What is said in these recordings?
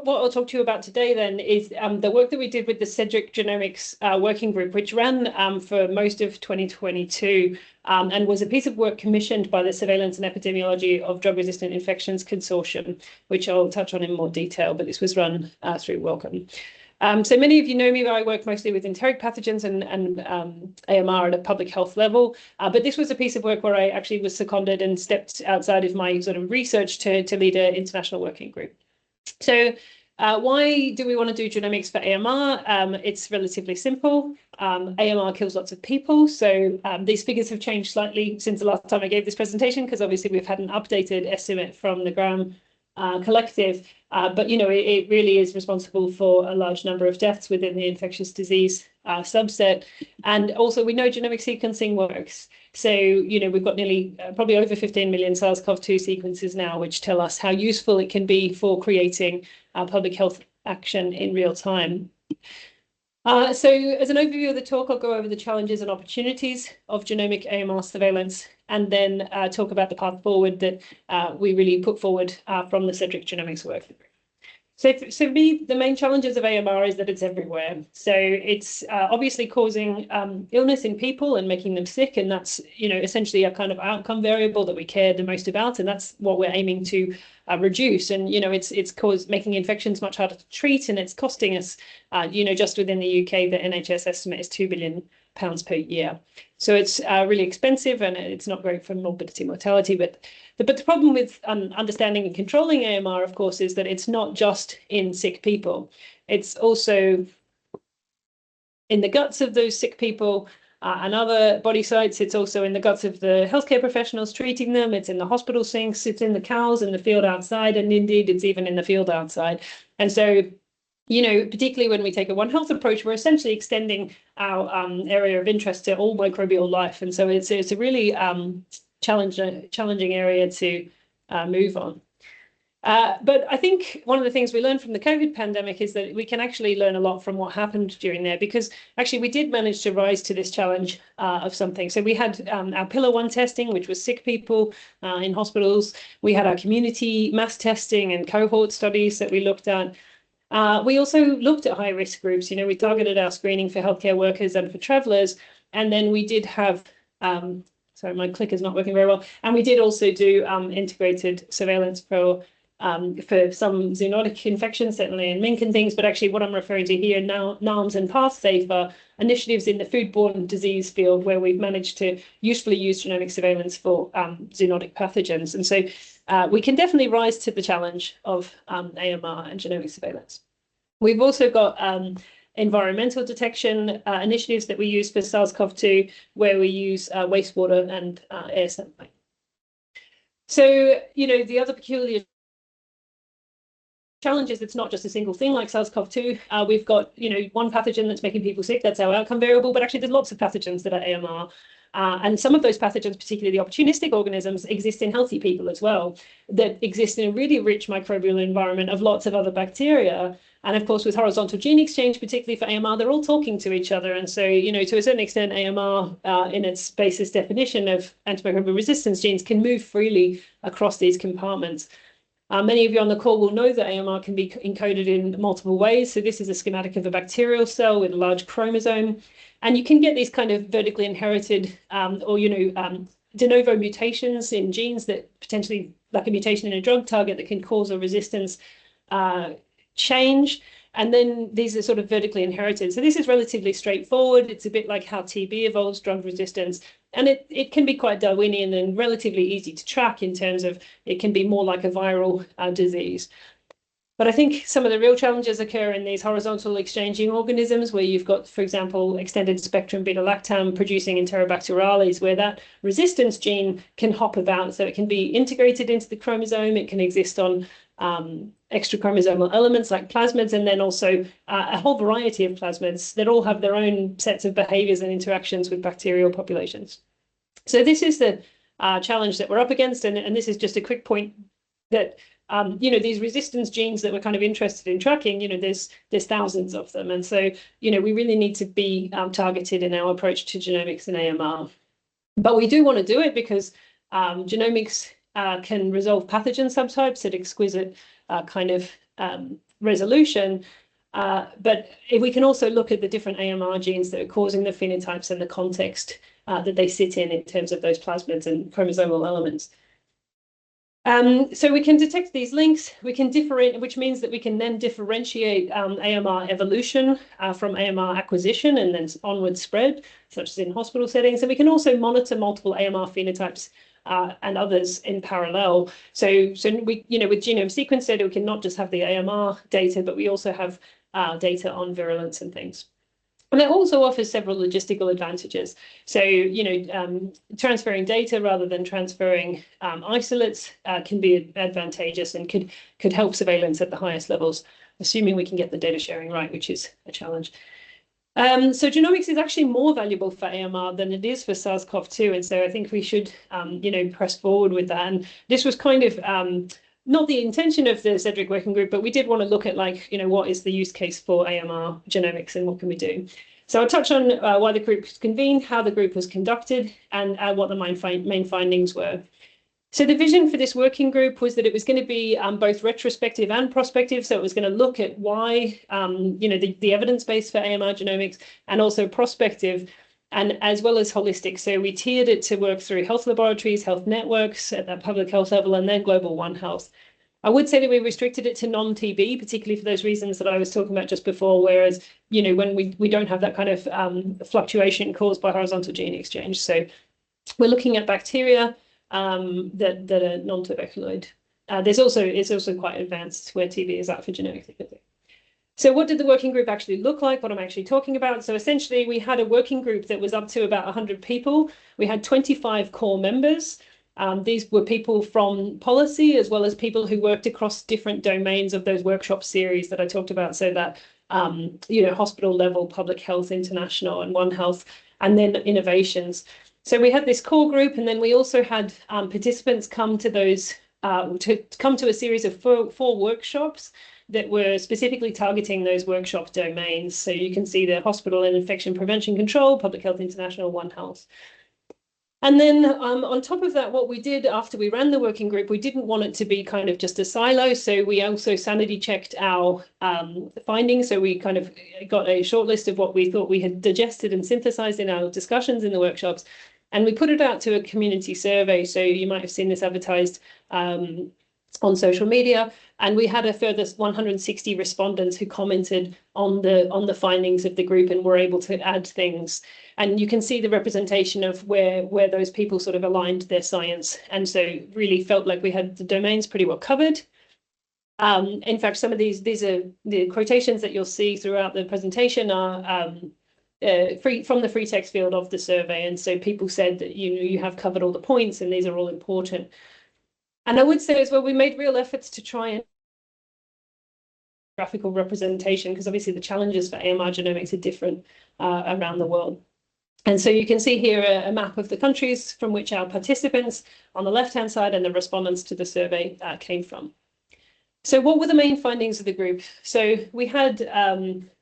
what I'll talk to you about today then is the work that we did with the Cedric Genomics working group, which ran for most of 2022 and was a piece of work commissioned by the Surveillance and Epidemiology of Drug-Resistant Infections Consortium, which I'll touch on in more detail, but this was run through Wellcome. So many of you know me, but I work mostly with enteric pathogens and AMR at a public health level. But this was a piece of work where I actually was seconded and stepped outside of my sort of research to lead an international working group. So why do we want to do genomics for AMR? It's relatively simple. AMR kills lots of people. So these figures have changed slightly since the last time I gave this presentation, because obviously we've had an updated estimate from the Graham collective. But, you know, it really is responsible for a large number of deaths within the infectious disease subset. And also we know genomic sequencing works. So, you know, we've got nearly probably over 15 million SARS-CoV-2 sequences now, which tell us how useful it can be for creating public health action in real time. So as an overview of the talk, I'll go over the challenges and opportunities of genomic AMR surveillance, and then talk about the path forward that we really put forward from the Cedric Genomics work. So for me, the main challenges of AMR is that it's everywhere. So it's obviously causing illness in people and making them sick, and that's, you know, essentially a kind of outcome variable that we care the most about, and that's what we're aiming to reduce. And, you know, it's making infections much harder to treat, and it's costing us, you know, just within the UK, the NHS estimate is £2 billion per year. So it's really expensive, and it's not great for morbidity mortality. But the problem with understanding and controlling AMR, of course, is that it's not just in sick people. It's also in the guts of those sick people and other body sites. It's also in the guts of the healthcare professionals treating them. It's in the hospital sinks. It's in the cows in the field outside. And indeed, it's even in the field outside. And so, you know, particularly when we take a One Health approach, we're essentially extending our area of interest to all microbial life. And so it's a really challenging area to move on. But I think one of the things we learned from the COVID pandemic is that we can actually learn a lot from what happened during there, because actually we did manage to rise to this challenge of something. So we had our Pillar 1 testing, which was sick people in hospitals. We had our community mass testing and cohort studies that we looked at. We also looked at high-risk groups. You know, we targeted our screening for healthcare workers and for travellers. And then we did have, sorry, my clicker's not working very well. And we did also do integrated surveillance for some zoonotic infections, certainly in mink and things. But actually what I'm referring to here now, NARMS and PathSafe are initiatives in the foodborne disease field where we've managed to usefully use genomic surveillance for zoonotic pathogens. And so we can definitely rise to the challenge of AMR and genomic surveillance. We've also got environmental detection initiatives that we use for SARS-CoV-2, where we use wastewater and air sampling. So, you know, the other peculiar challenge is it's not just a single thing like SARS-CoV-2. We've got, you know, one pathogen that's making people sick. That's our outcome variable. But actually, there's lots of pathogens that are AMR. And some of those pathogens, particularly the opportunistic organisms, exist in healthy people as well, that exist in a really rich microbial environment of lots of other bacteria. And of course, with horizontal gene exchange, particularly for AMR, they're all talking to each other. And so, you know, to a certain extent, AMR, in its basis definition of antimicrobial resistance genes, can move freely across these compartments. Many of you on the call will know that AMR can be encoded in multiple ways. So this is a schematic of a bacterial cell with a large chromosome. And you can get these kind of vertically inherited or, you know, de novo mutations in genes that potentially, like a mutation in a drug target, that can cause a resistance change. And then these are sort of vertically inherited. So this is relatively straightforward. It's a bit like how TB evolves drug resistance. And it can be quite Darwinian and relatively easy to track in terms of it can be more like a viral disease. But I think some of the real challenges occur in these horizontal exchanging organisms where you've got, for example, extended spectrum beta-lactam producing Enterobacterales, where that resistance gene can hop about. So it can be integrated into the chromosome. It can exist on extra chromosomal elements like plasmids, and then also a whole variety of plasmids that all have their own sets of behaviors and interactions with bacterial populations. So this is the challenge that we're up against. And this is just a quick point that you know, these resistance genes that we're kind of interested in tracking, you know, there's thousands of them. And so, you know, we really need to be targeted in our approach to genomics and AMR. But we do want to do it because genomics can resolve pathogen subtypes at exquisite kind of resolution. But if we can also look at the different AMR genes that are causing the phenotypes and the context that they sit in terms of those plasmids and chromosomal elements. So we can detect these links, we can differentiate, which means that we can then differentiate AMR evolution from AMR acquisition and then onward spread, such as in hospital settings. And we can also monitor multiple AMR phenotypes and others in parallel. So we, with genome sequence data, we can not just have the AMR data, but we also have data on virulence and things. And that also offers several logistical advantages. So, transferring data rather than transferring isolates can be advantageous and could help surveillance at the highest levels, assuming we can get the data sharing right, which is a challenge. So genomics is actually more valuable for AMR than it is for SARS-CoV-2. And so I think we should, press forward with that. And this was kind of not the intention of the Cedric Working Group, but we did want to look at what is the use case for AMR genomics and what can we do. So I'll touch on why the group was convened, how the group was conducted, and what the main findings were. So the vision for this working group was that it was going to be both retrospective and prospective. So it was going to look at why, the evidence base for AMR genomics, and also prospective, and as well as holistic. So we tiered it to work through health laboratories, health networks at that public health level, and then global One Health. I would say that we restricted it to non-TB, particularly for those reasons that I was talking about just before, whereas, when we don't have that kind of fluctuation caused by horizontal gene exchange. So we're looking at bacteria that are non-tuberculoid. It's also quite advanced where TB is at for genomic sequencing. So what did the working group actually look like? What I'm actually talking about? So essentially, we had a working group that was up to about 100 people. We had 25 core members. These were people from policy, as well as people who worked across different domains of those workshop series that I talked about. So that, hospital level, public health, international, and One Health, and then innovations. So we had this core group, and then we also had participants come to those to a series of four workshops that were specifically targeting those workshop domains. So you can see the hospital and infection prevention control, public health international, One Health. And then on top of that, what we did after we ran the working group, we didn't want it to be kind of just a silo. So we also sanity checked our findings. So we kind of got a short list of what we thought we had digested and synthesized in our discussions in the workshops. And we put it out to a community survey. So you might have seen this advertised on social media. And we had a further 160 respondents who commented on the findings of the group and were able to add things. And you can see the representation of where those people sort of aligned their science. And so really felt like we had the domains pretty well covered. In fact, some of these are the quotations that you'll see throughout the presentation are free from the free text field of the survey. And so people said that you have covered all the points and these are all important. And I would say as well, we made real efforts to try and graphical representation, because obviously the challenges for AMR genomics are different around the world. And so you can see here a map of the countries from which our participants on the left-hand side and the respondents to the survey came from. So what were the main findings of the group? So we had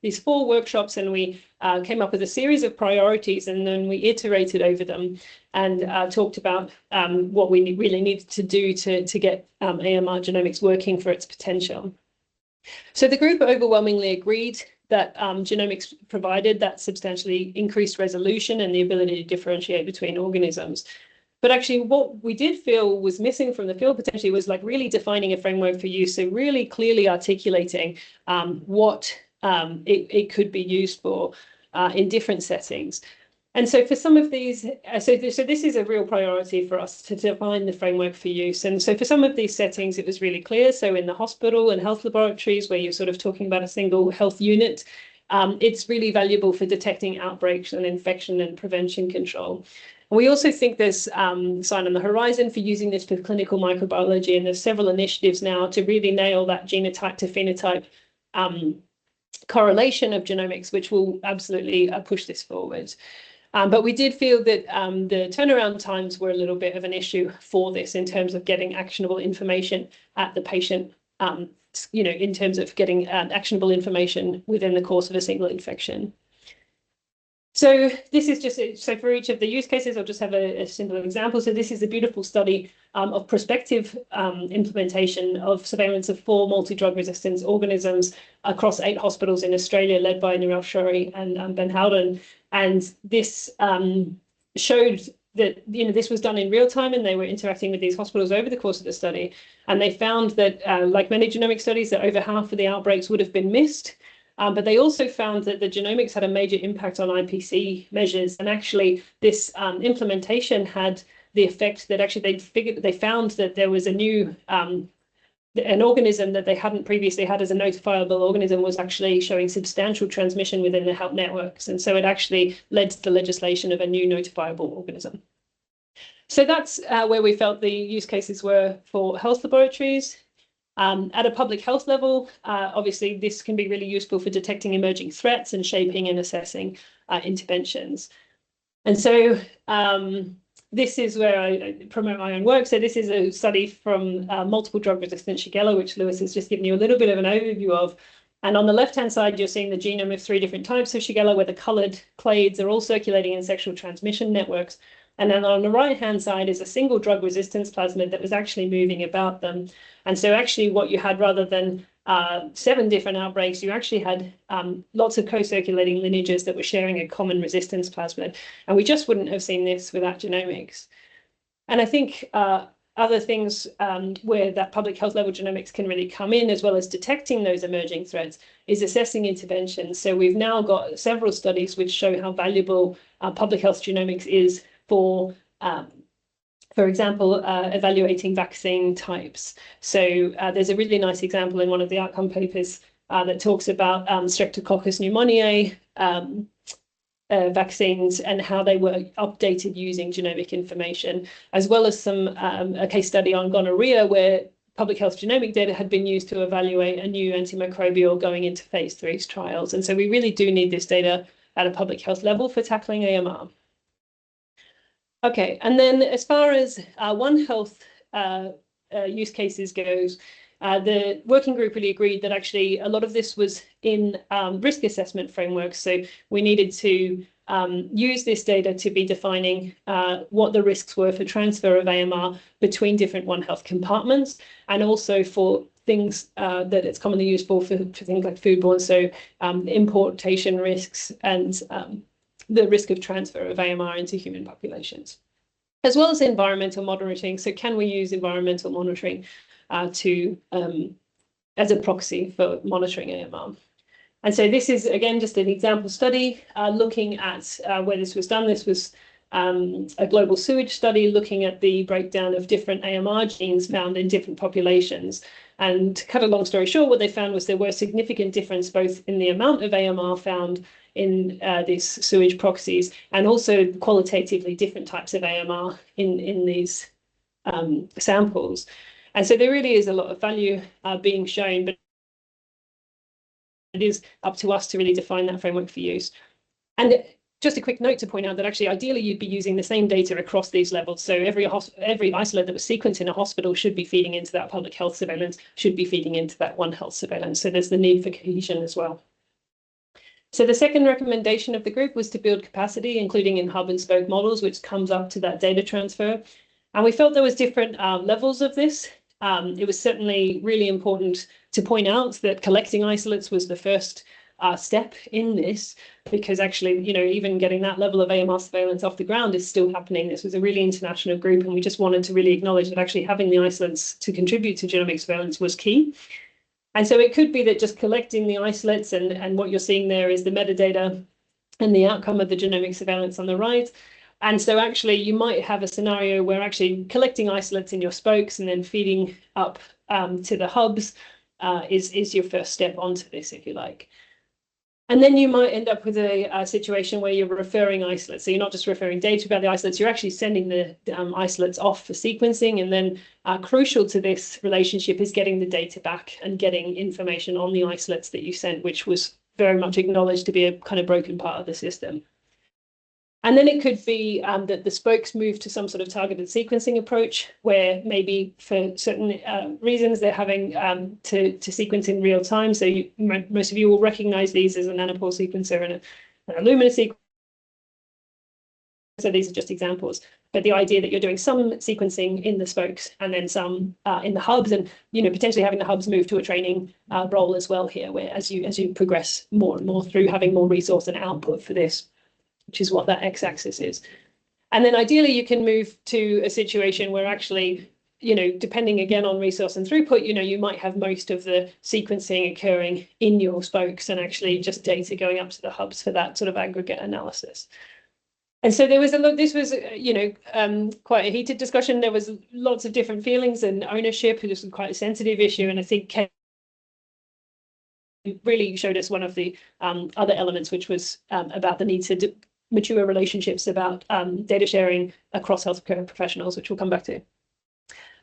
these 4 workshops, and we came up with a series of priorities, and then we iterated over them and talked about what we really needed to do to get AMR genomics working for its potential. So the group overwhelmingly agreed that genomics provided that substantially increased resolution and the ability to differentiate between organisms. But actually, what we did feel was missing from the field potentially was like really defining a framework for use. So really clearly articulating what it could be used for in different settings. And so for some of these, so this is a real priority for us to define the framework for use. And so for some of these settings, it was really clear. So in the hospital and health laboratories, where you're sort of talking about a single health unit, it's really valuable for detecting outbreaks and infection and prevention control. We also think there's sign on the horizon for using this for clinical microbiology, and there's several initiatives now to really nail that genotype to phenotype correlation of genomics, which will absolutely push this forward. But we did feel that the turnaround times were a little bit of an issue for this in terms of getting actionable information at the patient, in terms of getting actionable information within the course of a single infection. So this is just, so for each of the use cases, I'll just have a simple example. So this is a beautiful study of prospective implementation of surveillance of 4 multi-drug resistance organisms across 8 hospitals in Australia, led by Nirel Shourie and Ben Howden. And this showed that this was done in real time, and they were interacting with these hospitals over the course of the study. And they found that, like many genomic studies, that over half of the outbreaks would have been missed. But they also found that the genomics had a major impact on IPC measures. And actually, this implementation had the effect that actually they found that there was a new an organism that they hadn't previously had as a notifiable organism was actually showing substantial transmission within the health networks. And so it actually led to the legislation of a new notifiable organism. So that's where we felt the use cases were for health laboratories. At a public health level, obviously, this can be really useful for detecting emerging threats and shaping and assessing interventions. And so this is where I promote my own work. So this is a study from multiple drug-resistant Shigella, which Lewis has just given you a little bit of an overview of. And on the left-hand side, you're seeing the genome of 3 different types of Shigella, where the colored clades are all circulating in sexual transmission networks. And then on the right-hand side is a single drug resistance plasmid that was actually moving about them. And so actually what you had, rather than 7 different outbreaks, you actually had lots of co-circulating lineages that were sharing a common resistance plasmid. And we just wouldn't have seen this without genomics. And I think other things where that public health level genomics can really come in, as well as detecting those emerging threats, is assessing interventions. So we've now got several studies which show how valuable public health genomics is for example, evaluating vaccine types. So there's a really nice example in one of the outcome papers that talks about Streptococcus pneumoniae vaccines and how they were updated using genomic information, as well as a case study on gonorrhea, where public health genomic data had been used to evaluate a new antimicrobial going into phase 3 trials. And so we really do need this data at a public health level for tackling AMR. Okay, and then as far as One Health use cases goes, the working group really agreed that actually a lot of this was in risk assessment frameworks. So we needed to use this data to be defining what the risks were for transfer of AMR between different One Health compartments, and also for things that it's commonly used for things like foodborne, so importation risks and the risk of transfer of AMR into human populations, as well as environmental monitoring. So can we use environmental monitoring as a proxy for monitoring AMR? And so this is, again, just an example study looking at where this was done. This was a global sewage study looking at the breakdown of different AMR genes found in different populations. And to cut a long story short, what they found was there were significant difference both in the amount of AMR found in these sewage proxies, and also qualitatively different types of AMR in these samples. And so there really is a lot of value being shown, but it is up to us to really define that framework for use. And just a quick note to point out that actually, ideally, you'd be using the same data across these levels. So every isolate that was sequenced in a hospital should be feeding into that public health surveillance, should be feeding into that One Health surveillance. So there's the need for cohesion as well. So the second recommendation of the group was to build capacity, including in hub and spoke models, which comes up to that data transfer. And we felt there was different levels of this. It was certainly really important to point out that collecting isolates was the first step in this, because actually, even getting that level of AMR surveillance off the ground is still happening. This was a really international group, and we just wanted to really acknowledge that actually having the isolates to contribute to genomic surveillance was key. And so it could be that just collecting the isolates, and what you're seeing there is the metadata and the outcome of the genomic surveillance on the right. And so actually you might have a scenario where actually collecting isolates in your spokes and then feeding up to the hubs is your first step onto this, if you like. And then you might end up with a situation where you're referring isolates. So you're not just referring data about the isolates, you're actually sending the isolates off for sequencing. And then crucial to this relationship is getting the data back and getting information on the isolates that you sent, which was very much acknowledged to be a kind of broken part of the system. And then it could be that the spokes move to some sort of targeted sequencing approach, where maybe for certain reasons they're having to sequence in real time. So most of you will recognize these as a nanopore sequencer and an Illumina sequencer. So these are just examples. But the idea that you're doing some sequencing in the spokes and then some in the hubs, and potentially having the hubs move to a training role as well here, where as you progress more and more through having more resource and output for this, which is what that x-axis is. And then ideally you can move to a situation where actually, depending again on resource and throughput, you might have most of the sequencing occurring in your spokes and actually just data going up to the hubs for that sort of aggregate analysis. And so there was this was, quite a heated discussion. There was lots of different feelings and ownership. This was quite a sensitive issue. And I think Kate really showed us one of the other elements, which was about the need to mature relationships about data sharing across healthcare professionals, which we'll come back to.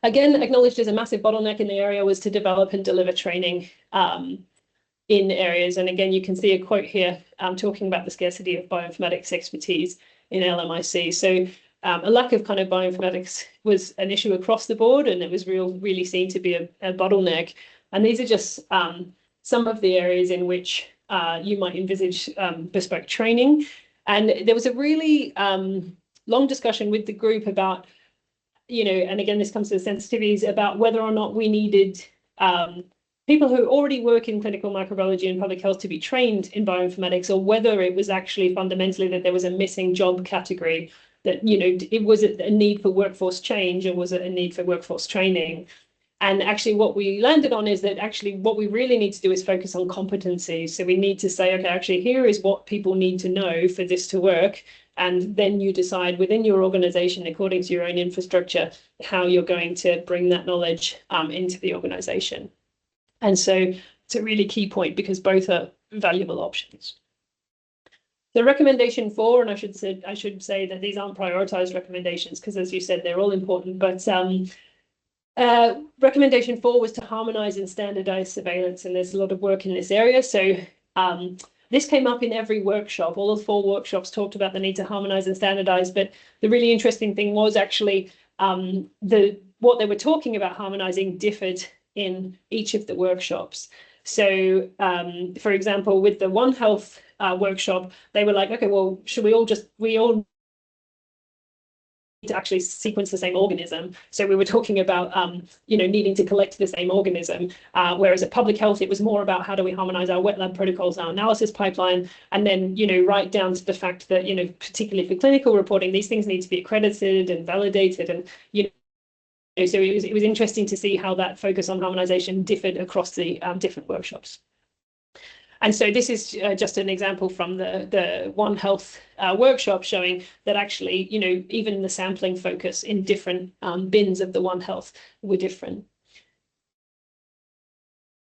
Again, acknowledged as a massive bottleneck in the area was to develop and deliver training in areas. And again, you can see a quote here talking about the scarcity of bioinformatics expertise in LMIC. So a lack of kind of bioinformatics was an issue across the board, and it was really seen to be a bottleneck. And these are just some of the areas in which you might envisage bespoke training. And there was a really long discussion with the group about, and again, this comes to the sensitivities about whether or not we needed people who already work in clinical microbiology and public health to be trained in bioinformatics, or whether it was actually fundamentally that there was a missing job category, that, it was a need for workforce change, or was it a need for workforce training? And actually what we landed on is that actually what we really need to do is focus on competencies. So we need to say, okay, actually here is what people need to know for this to work. And then you decide within your organization, according to your own infrastructure, how you're going to bring that knowledge into the organization. And so it's a really key point, because both are valuable options. The recommendation 4, and I should say that these aren't prioritized recommendations, because as you said, they're all important, but recommendation 4 was to harmonize and standardize surveillance, and there's a lot of work in this area. So this came up in every workshop. All of 4 workshops talked about the need to harmonize and standardize, but the really interesting thing was actually what they were talking about harmonizing differed in each of the workshops. So for example, with the One Health workshop, they were like, okay, well, should we all to actually sequence the same organism? So we were talking about needing to collect the same organism, whereas at public health it was more about how do we harmonize our wet lab protocols, our analysis pipeline, and then right down to the fact that particularly for clinical reporting, these things need to be accredited and validated, and so it was interesting to see how that focus on harmonization differed across the different workshops. And so this is just an example from the One Health workshop, showing that actually, even the sampling focus in different bins of the One Health were different.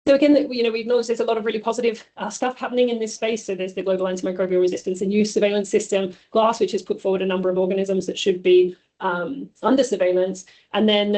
So again, we acknowledge there's a lot of really positive stuff happening in this space. So there's the Global Antimicrobial Resistance and Use Surveillance System, GLASS, which has put forward a number of organisms that should be under surveillance. And then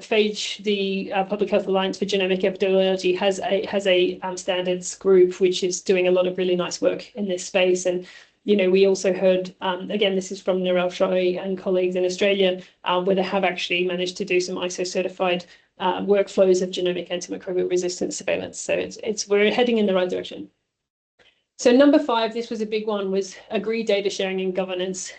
PHAGE, the Public Health Alliance for Genomic Epidemiology, has a standards group which is doing a lot of really nice work in this space. And we also heard, again, this is from Nirel Shoy and colleagues in Australia, where they have actually managed to do some ISO certified workflows of genomic antimicrobial resistance surveillance. So we're heading in the right direction. So number 5, this was a big one, was agree data sharing and governance.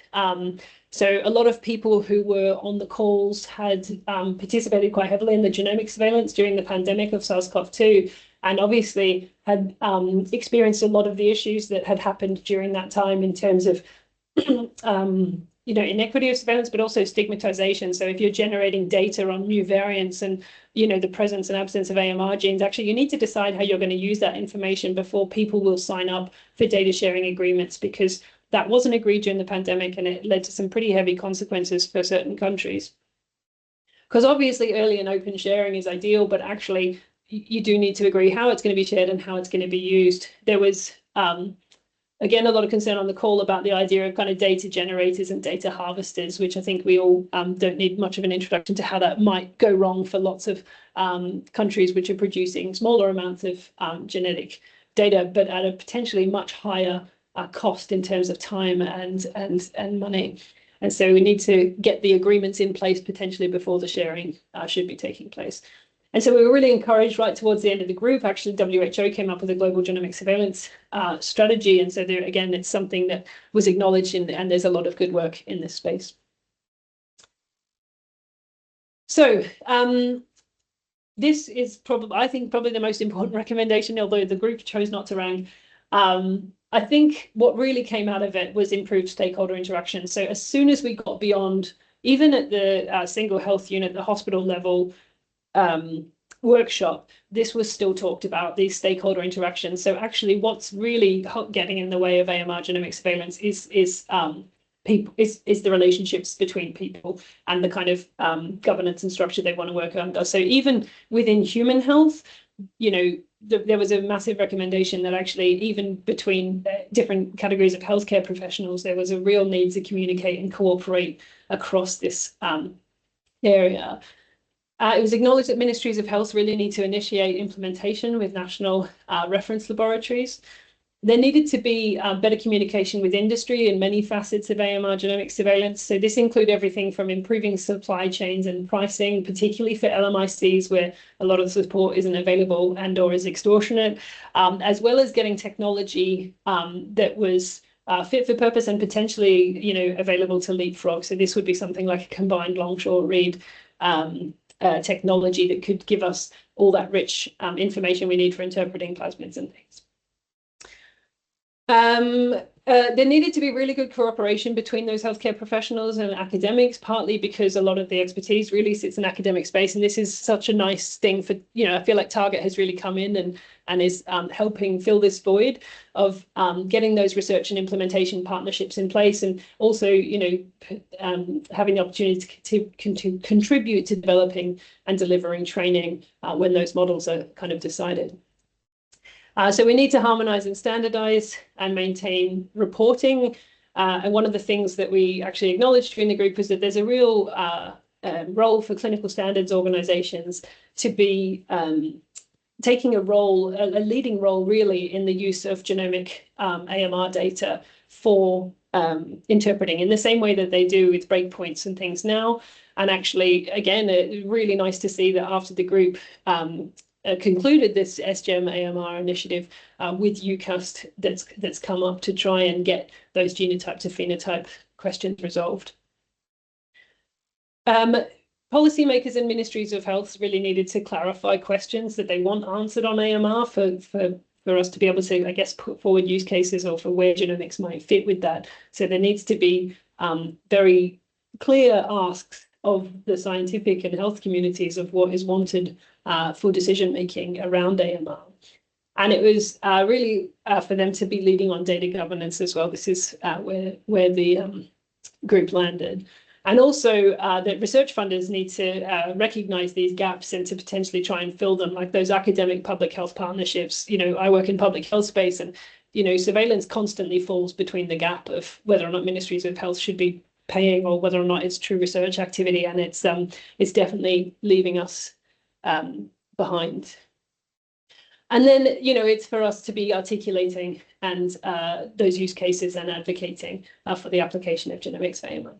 So a lot of people who were on the calls had participated quite heavily in the genomic surveillance during the pandemic of SARS-CoV-2, and obviously had experienced a lot of the issues that had happened during that time in terms of inequity of surveillance, but also stigmatization. So if you're generating data on new variants and, the presence and absence of AMR genes, actually you need to decide how you're going to use that information before people will sign up for data sharing agreements, because that wasn't agreed during the pandemic, and it led to some pretty heavy consequences for certain countries. Because obviously early and open sharing is ideal, but actually you do need to agree how it's going to be shared and how it's going to be used. There was again, a lot of concern on the call about the idea of kind of data generators and data harvesters, which I think we all don't need much of an introduction to how that might go wrong for lots of countries which are producing smaller amounts of genetic data, but at a potentially much higher cost in terms of time and money. And so we need to get the agreements in place potentially before the sharing should be taking place. And so we were really encouraged right towards the end of the group. Actually, WHO came up with a global genomic surveillance strategy. And so there, again, it's something that was acknowledged and there's a lot of good work in this space. So this is probably, I think, probably the most important recommendation, although the group chose not to rank. I think what really came out of it was improved stakeholder interaction. So as soon as we got beyond, even at the single health unit, the hospital level workshop, this was still talked about, these stakeholder interactions. So actually what's really getting in the way of AMR genomic surveillance is people, is the relationships between people and the kind of governance and structure they want to work under. So even within human health, you know, there was a massive recommendation that actually even between different categories of healthcare professionals, there was a real need to communicate and cooperate across this area. It was acknowledged that ministries of health really need to initiate implementation with national reference laboratories. There needed to be better communication with industry in many facets of AMR genomic surveillance. So this include everything from improving supply chains and pricing, particularly for LMICs where a lot of support isn't available and or is extortionate, as well as getting technology that was fit for purpose and potentially, you know, available to leapfrog. So this would be something like a combined long-short read technology that could give us all that rich information we need for interpreting plasmids and things. There needed to be really good cooperation between those healthcare professionals and academics, partly because a lot of the expertise really sits in academic space. And this is such a nice thing for, you know, I feel like Target has really come in and is helping fill this void of getting those research and implementation partnerships in place. And also, you know, having the opportunity to contribute to developing and delivering training when those models are kind of decided. So we need to harmonize and standardize and maintain reporting. And one of the things that we actually acknowledged during the group is that there's a real role for clinical standards organizations to be taking a leading role really in the use of genomic AMR data for interpreting in the same way that they do with breakpoints and things now. And actually, again, really nice to see that after the group concluded this SGEM AMR initiative with UCAST that's come up to try and get those genotype to phenotype questions resolved. Policymakers and ministries of health really needed to clarify questions that they want answered on AMR for us to be able to, I guess, put forward use cases or for where genomics might fit with that. So there needs to be very clear asks of the scientific and health communities of what is wanted for decision making around AMR. And it was really for them to be leading on data governance as well. This is where the group landed. And also that research funders need to recognize these gaps and to potentially try and fill them, like those academic public health partnerships. You know, I work in public health space and, you know, surveillance constantly falls between the gap of whether or not ministries of health should be paying or whether or not it's true research activity. And it's definitely leaving us behind. And then, you know, it's for us to be articulating and those use cases and advocating for the application of genomics for AMR.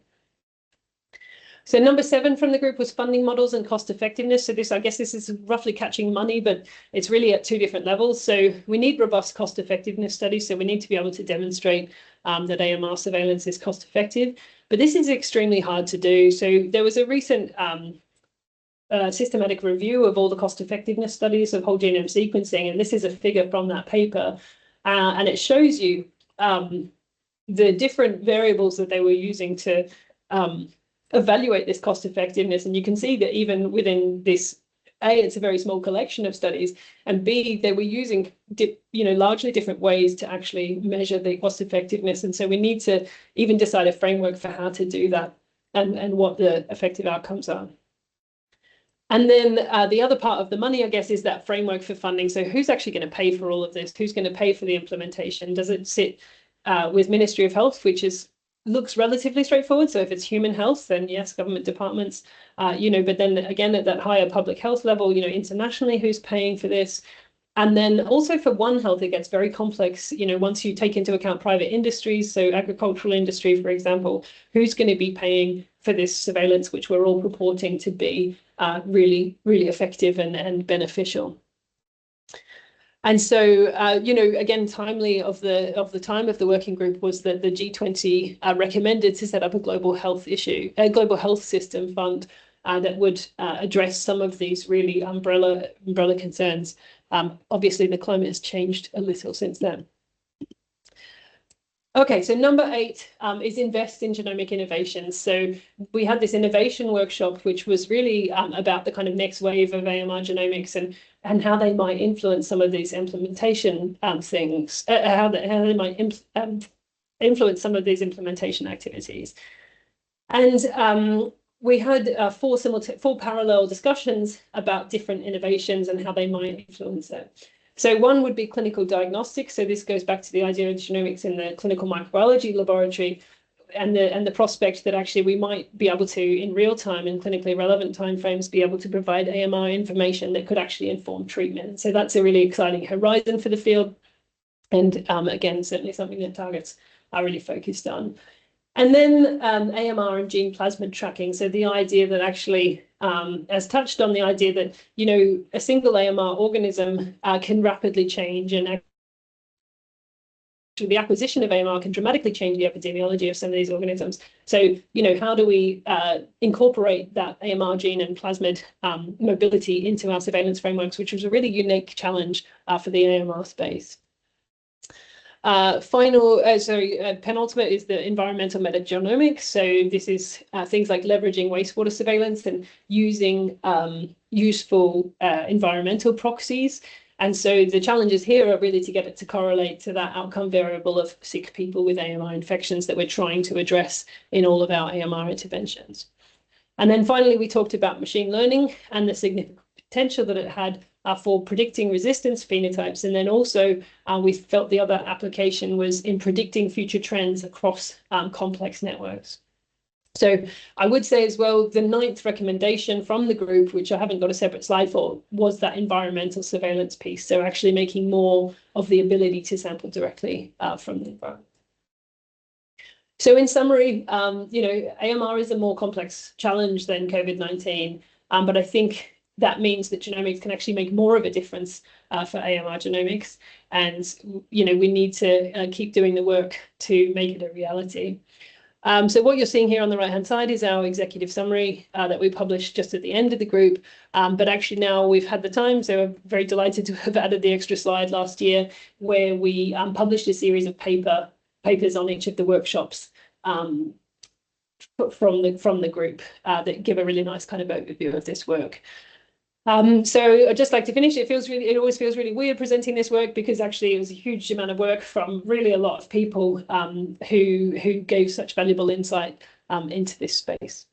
So number 7 from the group was funding models and cost effectiveness. So this, I guess this is roughly catching money, but it's really at 2 different levels. So we need robust cost effectiveness studies. So we need to be able to demonstrate that AMR surveillance is cost effective, but this is extremely hard to do. So there was a recent systematic review of all the cost effectiveness studies of whole genome sequencing. And this is a figure from that paper. And it shows you the different variables that they were using to evaluate this cost effectiveness. And you can see that even within this, A, it's a very small collection of studies, and B, they were using largely different ways to actually measure the cost effectiveness. And so we need to even decide a framework for how to do that and what the effective outcomes are. And then the other part of the money, I guess, is that framework for funding. So who's actually going to pay for all of this? Who's going to pay for the implementation? Does it sit with Ministry of Health, which looks relatively straightforward? So if it's human health, then yes, government departments, but then again, at that higher public health level, internationally, who's paying for this? And then also for One Health, it gets very complex, once you take into account private industries, so agricultural industry, for example, who's going to be paying for this surveillance, which we're all purporting to be really, really effective and beneficial. And so, again, timely of the time of the working group was that the G20 recommended to set up a global health system fund that would address some of these really umbrella concerns. Obviously, the climate has changed a little since then. Okay, so number 8 is invest in genomic innovations. So we had this innovation workshop, which was really about the kind of next wave of AMR genomics and how they might influence some of these implementation things, how they might influence some of these implementation activities. And we had 4 parallel discussions about different innovations and how they might influence it. So one would be clinical diagnostics. So this goes back to the idea of genomics in the clinical microbiology laboratory and the prospect that actually we might be able to, in real time, in clinically relevant timeframes, be able to provide AMR information that could actually inform treatment. So that's a really exciting horizon for the field. And again, certainly something that targets are really focused on. And then AMR and gene plasmid tracking. So the idea that actually, as touched on, the idea that, a single AMR organism can rapidly change, and actually the acquisition of AMR can dramatically change the epidemiology of some of these organisms. So, how do we incorporate that AMR gene and plasmid mobility into our surveillance frameworks, which was a really unique challenge for the AMR space. Penultimate is the environmental metagenomics. So this is things like leveraging wastewater surveillance and using useful environmental proxies. And so the challenges here are really to get it to correlate to that outcome variable of sick people with AMR infections that we're trying to address in all of our AMR interventions. And then finally, we talked about machine learning and the significant potential that it had for predicting resistance phenotypes. And then also we felt the other application was in predicting future trends across complex networks. So I would say as well, the 9th recommendation from the group, which I haven't got a separate slide for, was that environmental surveillance piece. So actually making more of the ability to sample directly from the environment. So in summary, AMR is a more complex challenge than COVID-19, but I think that means that genomics can actually make more of a difference for AMR genomics. And, we need to keep doing the work to make it a reality. So what you're seeing here on the right-hand side is our executive summary that we published just at the end of the group. But actually now we've had the time, so I'm very delighted to have added the extra slide last year, where we published a series of papers on each of the workshops from the group that give a really nice kind of overview of this work. So I'd just like to finish. It always feels really weird presenting this work, because actually it was a huge amount of work from really a lot of people who gave such valuable insight into this space.